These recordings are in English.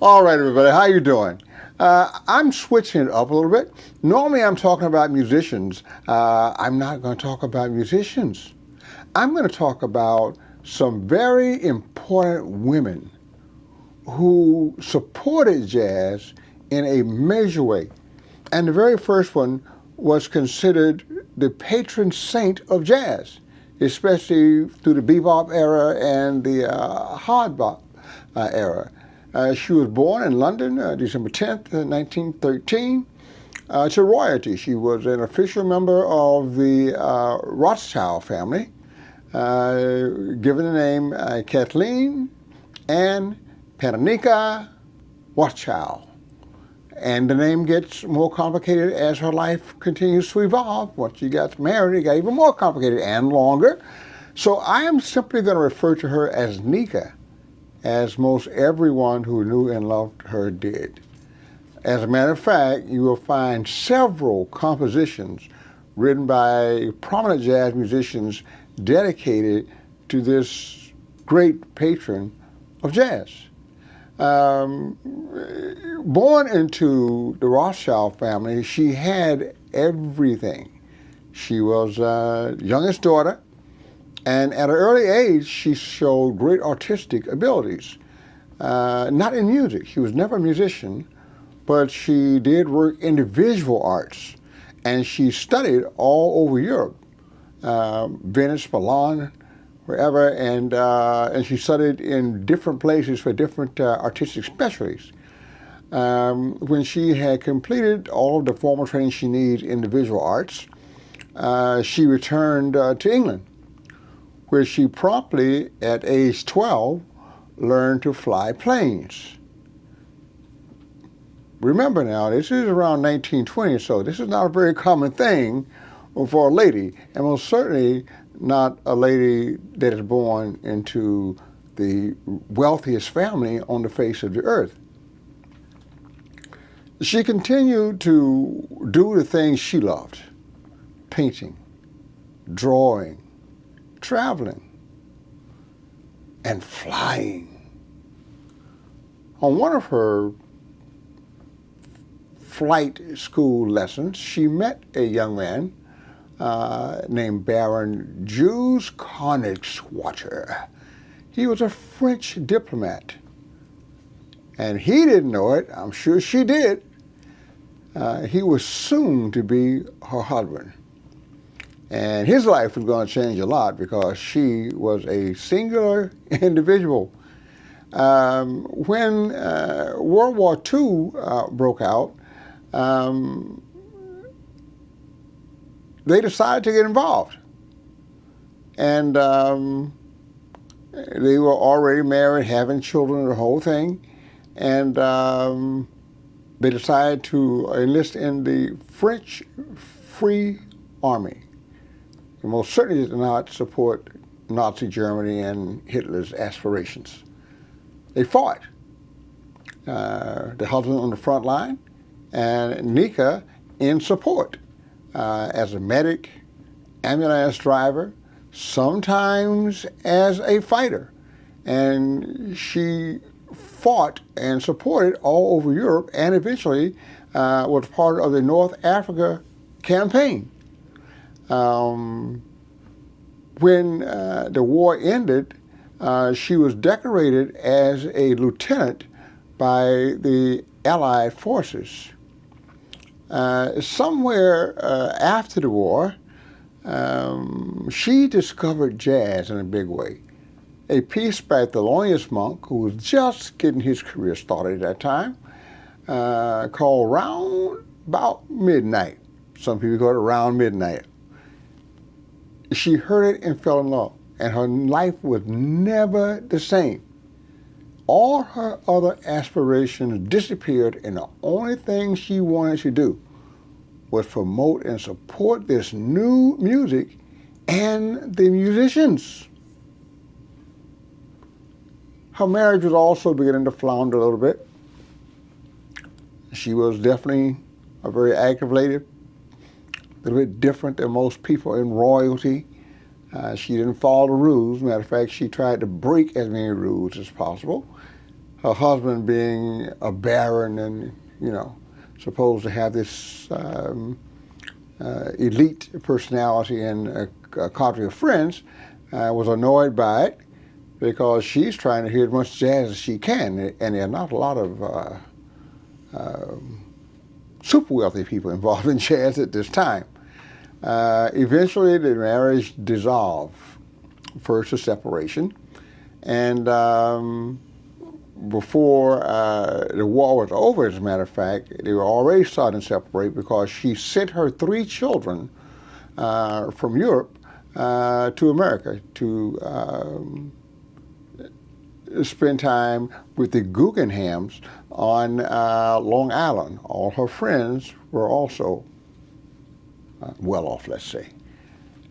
All right, everybody, how you doing? I'm switching it up a little bit. Normally, I'm talking about musicians. I'm not going to talk about musicians. I'm going to talk about some very important women who supported jazz in a major way. And the very first one was considered the patron saint of jazz, especially through the bebop era and the hard bop era. She was born in London, December 10th, 1913, to royalty. She was an official member of the Rothschild family, given the name Kathleen Anne Nica Rothschild. And the name gets more complicated as her life continues to evolve. Once she got married, it got even more complicated and longer. So I am simply going to refer to her as Nica, as most everyone who knew and loved her did. As a matter of fact, you will find several compositions written by prominent jazz musicians dedicated to this great patron of jazz. Born into the Rothschild family, she had everything. She was youngest daughter, and at an early age, she showed great artistic abilities. Not in music. She was never a musician, but she did work in the visual arts, and she studied all over Europe, Venice, Milan, wherever, and she studied in different places for different artistic specialties. When she had completed all of the formal training she needs in the visual arts, she returned to England, where she promptly, at age 12, learned to fly planes. Remember now, this is around 1920, so this is not a very common thing for a lady, and most certainly not a lady that is born into the wealthiest family on the face of the earth. She continued to do the things she loved: painting, drawing, traveling, and flying. On one of her flight school lessons, she met a young man named Baron Jules Königswater. He was a French diplomat, and he didn't know it. I'm sure she did. He was soon to be her husband. And his life was going to change a lot because she was a singular individual. When World War II broke out, they decided to get involved. And they were already married, having children, the whole thing. And they decided to enlist in the French Free Army. They most certainly did not support Nazi Germany and Hitler's aspirations. They fought. The husband on the front line, and Nica in support as a medic, ambulance driver, sometimes as a fighter. And she fought and supported all over Europe, and eventually was part of the North Africa campaign. When the war ended, she was decorated as a lieutenant by the Allied forces. Somewhere after the war, she discovered jazz in a big way. A piece by a Thelonious Monk, who was just getting his career started at that time, called Round About Midnight. Some people call it Around Midnight. She heard it and fell in love, and her life was never the same. All her other aspirations disappeared, and the only thing she wanted to do was promote and support this new music and the musicians. Her marriage was also beginning to flounder a little bit. She was definitely a very active lady, a little bit different than most people in royalty. She didn't follow the rules. Matter of fact, she tried to break as many rules as possible. her husband being a baron and, supposed to have this elite personality and a cadre of friends, was annoyed by it because she's trying to hear as much jazz as she can, and there are not a lot of super wealthy people involved in jazz at this time. Eventually, the marriage dissolved. First, a separation, and before the war was over, as a matter of fact, they were already starting to separate because she sent her 3 children from Europe to America to spend time with the Guggenheims on Long Island. All her friends were also well off, let's say.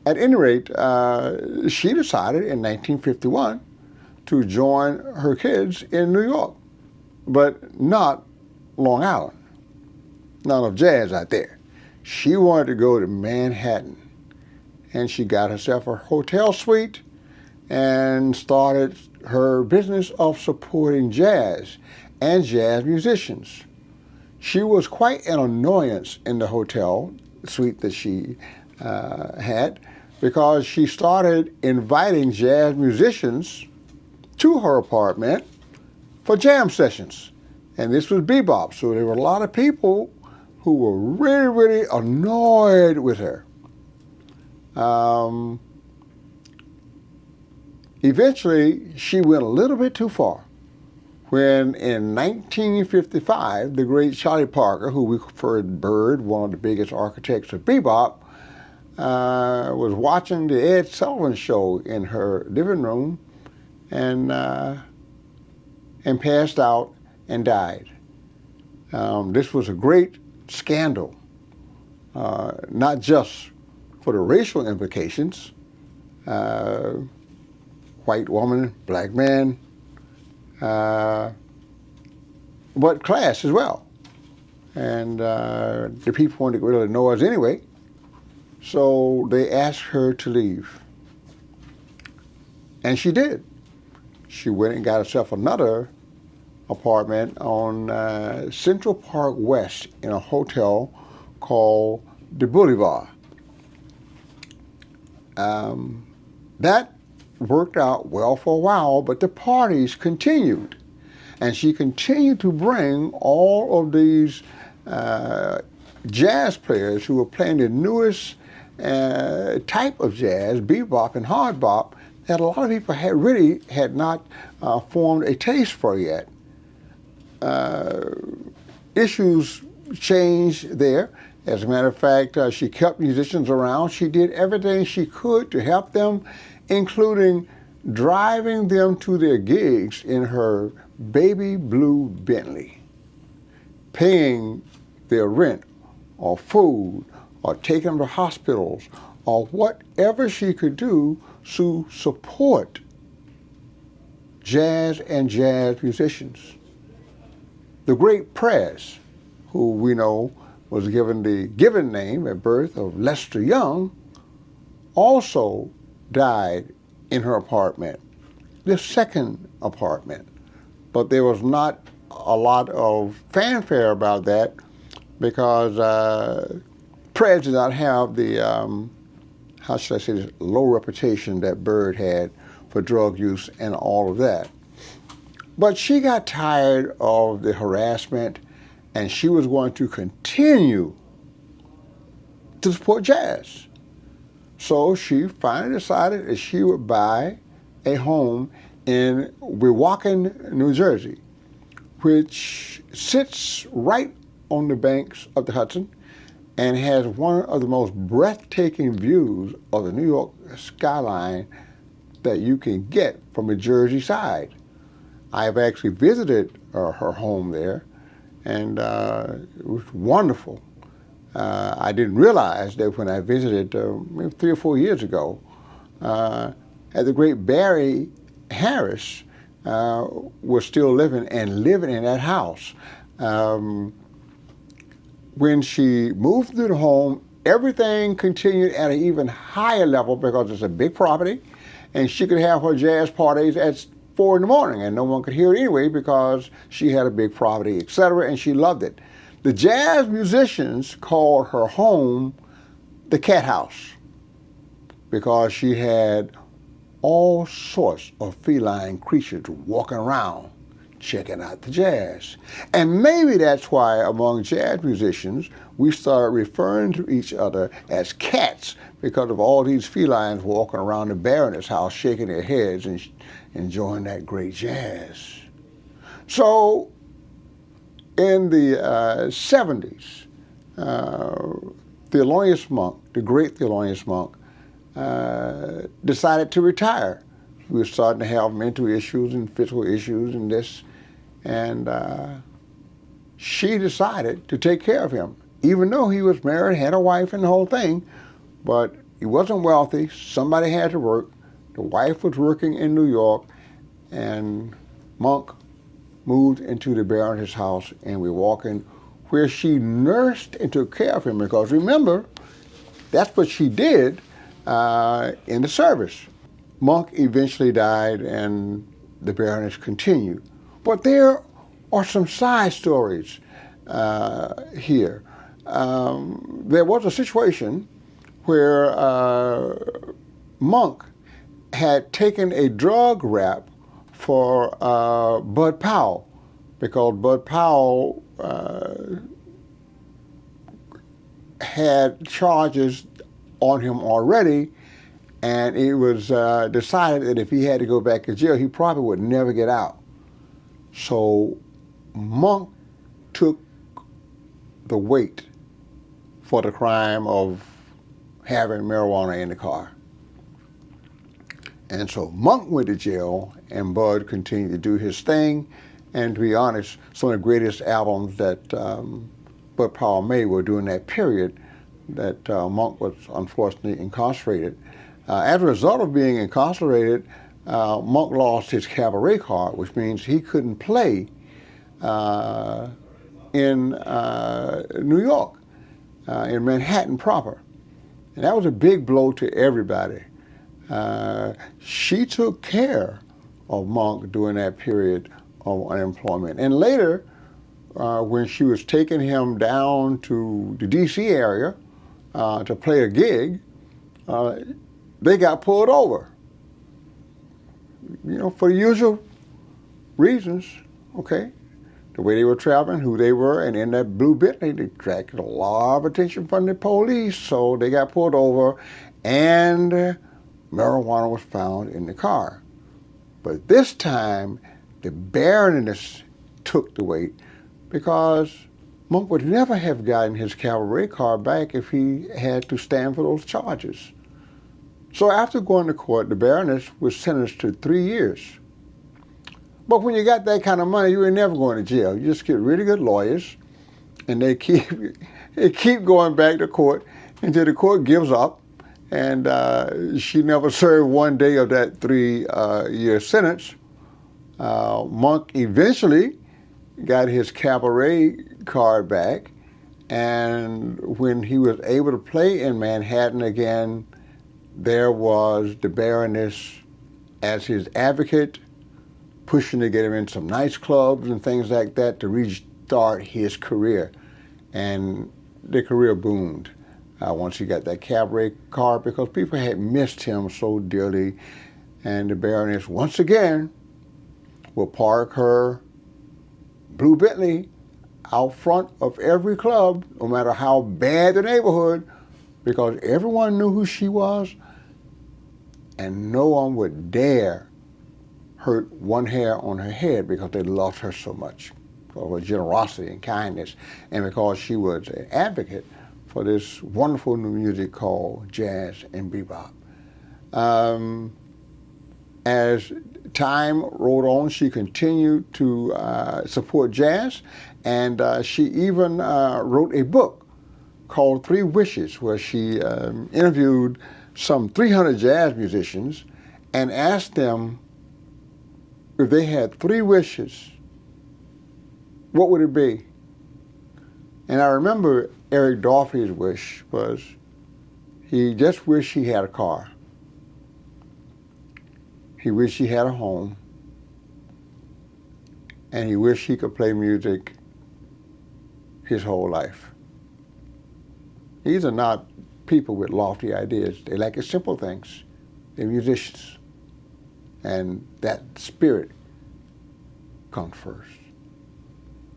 At any rate, she decided in 1951 to join her kids in New York, but not Long Island. None of jazz out there. She wanted to go to Manhattan, and she got herself a hotel suite and started her business of supporting jazz and jazz musicians. She was quite an annoyance in the hotel suite that she had, because she started inviting jazz musicians to her apartment for jam sessions. And this was bebop, so there were a lot of people who were really, really annoyed with her. Eventually, she went a little bit too far when in 1955, the great Charlie Parker, who we referred Bird, one of the biggest architects of bebop, was watching the Ed Sullivan Show in her living room and passed out and died. This was a great scandal, not just for the racial implications, white woman, black man, but class as well. And the people wanted to get rid of the noise anyway, so they asked her to leave. And she did. She went and got herself another apartment on Central Park West in a hotel called the Boulevard. That worked out well for a while, but the parties continued. And she continued to bring all of these jazz players who were playing the newest type of jazz, bebop and hard bop, that a lot of people had not formed a taste for yet. Issues changed there. As a matter of fact, she kept musicians around. She did everything she could to help them, including driving them to their gigs in her baby blue Bentley, paying their rent or food or taking them to hospitals or whatever she could do to support jazz and jazz musicians. The great Prez, who we know was given the given name at birth of Lester Young, also died in her apartment, the second apartment. But there was not a lot of fanfare about that because Prez did not have the, how should I say this, low reputation that Bird had for drug use and all of that. But she got tired of the harassment, and she was going to continue to support jazz. So she finally decided that she would buy a home in Weehawken, New Jersey, which sits right on the banks of the Hudson and has one of the most breathtaking views of the New York skyline that you can get from the Jersey side. I've actually visited her home there, and it was wonderful. I didn't realize that when I visited maybe 3 or 4 years ago, that the great Barry Harris was still living in that house. When she moved to the home, everything continued at an even higher level because it's a big property, and she could have her jazz parties at 4 in the morning, and no one could hear it anyway because she had a big property, etc., and she loved it. The jazz musicians called her home the cat house because she had all sorts of feline creatures walking around checking out the jazz. And maybe that's why among jazz musicians we started referring to each other as cats, because of all these felines walking around the Baroness house shaking their heads and enjoying that great jazz. So in the 70s, Thelonious Monk, the great Thelonious Monk, decided to retire. He was starting to have mental issues and physical issues and this, and she decided to take care of him, even though he was married, had a wife and the whole thing, but he wasn't wealthy. Somebody had to work. The wife was working in New York, and Monk moved into the Baroness house, and we're walking where she nursed and took care of him, because remember, that's what she did in the service. Monk eventually died, and the Baroness continued. But there are some side stories here. There was a situation where Monk had taken a drug rap for Bud Powell, because Bud Powell had charges on him already, and it was decided that if he had to go back to jail, he probably would never get out. So Monk took the weight for the crime of having marijuana in the car. And so Monk went to jail, and Bud continued to do his thing. And to be honest, some of the greatest albums that Bud Powell made were during that period that Monk was unfortunately incarcerated. As a result of being incarcerated, Monk lost his cabaret card, which means he couldn't play in New York, in Manhattan proper. And that was a big blow to everybody. She took care of Monk during that period of unemployment. And later, when she was taking him down to the D.C. area to play a gig, they got pulled over. You know, for the usual reasons, okay? The way they were traveling, who they were, and in that blue Bentley, they attracted a lot of attention from the police, so they got pulled over, and marijuana was found in the car. But this time, the Baroness took the weight, because Monk would never have gotten his cabaret card back if he had to stand for those charges. So after going to court, the Baroness was sentenced to 3 years. But when you got that kind of money, you ain't never going to jail. You just get really good lawyers, and they keep going back to court until the court gives up. And she never served 1 day of that 3-year sentence. Monk eventually got his cabaret card back, and when he was able to play in Manhattan again, there was the Baroness as his advocate, pushing to get him in some nice clubs and things like that to restart his career. And the career boomed once he got that cabaret card, because people had missed him so dearly. And the Baroness, once again, will park her blue Bentley out front of every club, no matter how bad the neighborhood, because everyone knew who she was, and no one would dare hurt one hair on her head because they loved her so much, for her generosity and kindness, and because she was an advocate for this wonderful new music called jazz and bebop. As time rolled on, she continued to support jazz, and she even wrote a book called 3 Wishes, where she interviewed some 300 jazz musicians and asked them if they had 3 wishes, what would it be? And I remember Eric Dolphy's wish was, he just wished he had a car. He wished he had a home. and he wished he could play music his whole life. These are not people with lofty ideas. They like the simple things. They're musicians. And that spirit comes first.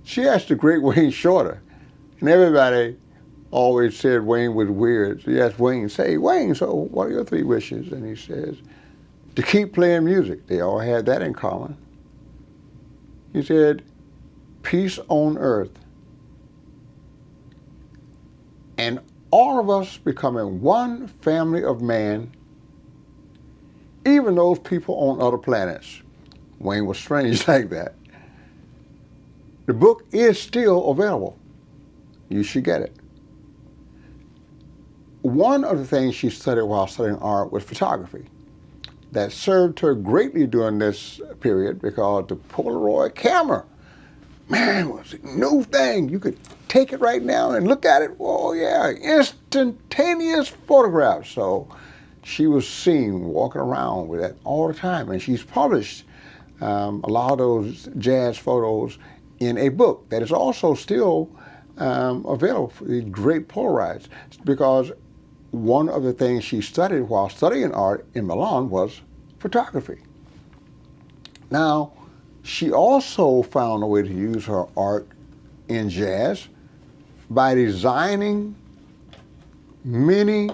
She asked the great Wayne Shorter, and everybody always said Wayne was weird. So he asked Wayne, say, Wayne, so what are your 3 wishes? And he says, to keep playing music. They all had that in common. He said, peace on earth. And all of us becoming one family of man, even those people on other planets. Wayne was strange like that. The book is still available. You should get it. One of the things she studied while studying art was photography. That served her greatly during this period because the Polaroid camera, man, was a new thing. You could take it right now and look at it. Oh yeah, instantaneous photographs. So she was seen walking around with that all the time. And she's published a lot of those jazz photos in a book that is also still available for these great Polaroids, because one of the things she studied while studying art in Milan was photography. Now, she also found a way to use her art in jazz by designing many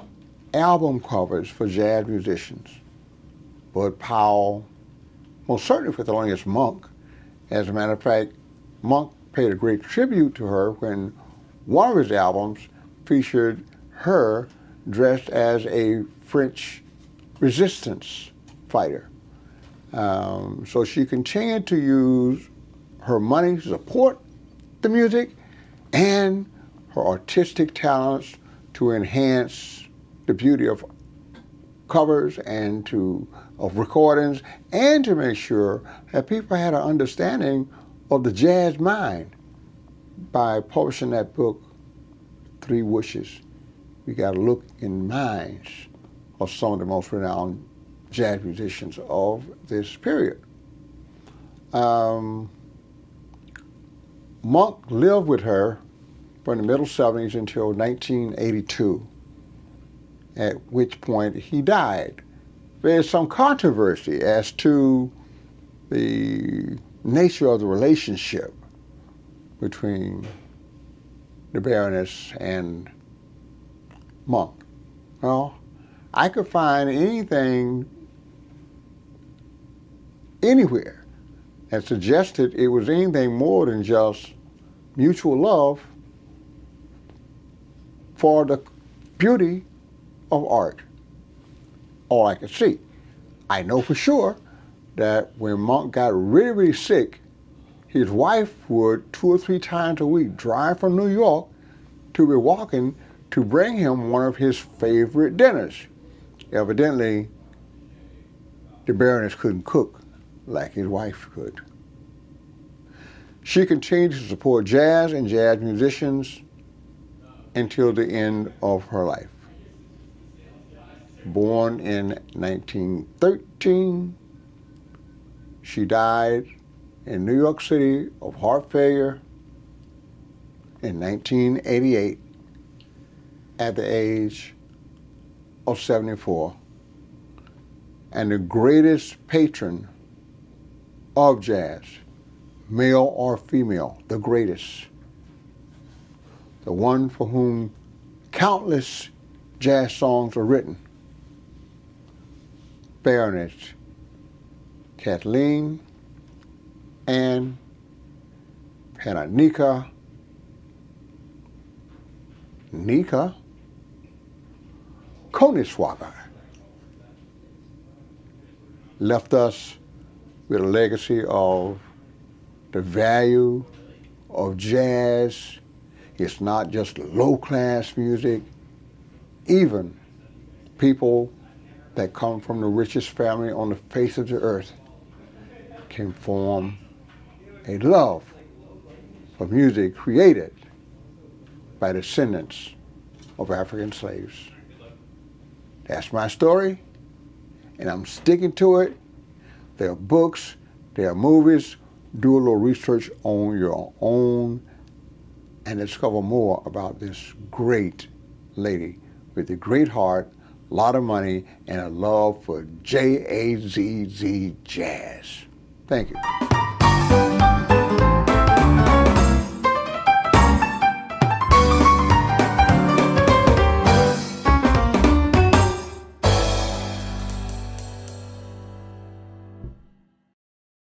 album covers for jazz musicians. Bud Powell, most certainly for Thelonious Monk. As a matter of fact, Monk paid a great tribute to her when one of his albums featured her dressed as a French resistance fighter. So she continued to use her money to support the music and her artistic talents to enhance the beauty of covers and of recordings, and to make sure that people had an understanding of the jazz mind by publishing that book, 3 Wishes. We got to look in minds of some of the most renowned jazz musicians of this period. Monk lived with her from the middle 70s until 1982, at which point he died. There's some controversy as to the nature of the relationship between the Baroness and Monk. Well, I could find anything anywhere that suggested it was anything more than just mutual love for the beauty of art. All I could see. I know for sure that when Monk got really, really sick, his wife would 2 or 3 times a week drive from New York to Milwaukee to bring him one of his favorite dinners. Evidently, the Baroness couldn't cook like his wife could. She continued to support jazz and jazz musicians until the end of her life. Born in 1913, she died in New York City of heart failure in 1988 at the age of 74. And the greatest patron of jazz, male or female, the greatest, the one for whom countless jazz songs are written, Baroness Kathleen and Nica Koniswager left us with a legacy of the value of jazz. It's not just low-class music. Even people that come from the richest family on the face of the earth can form a love for music created by descendants of African slaves. That's my story, and I'm sticking to it. There are books, there are movies, do a little research on your own and discover more about this great lady with a great heart, a lot of money, and a love for Jazz jazz. Thank you.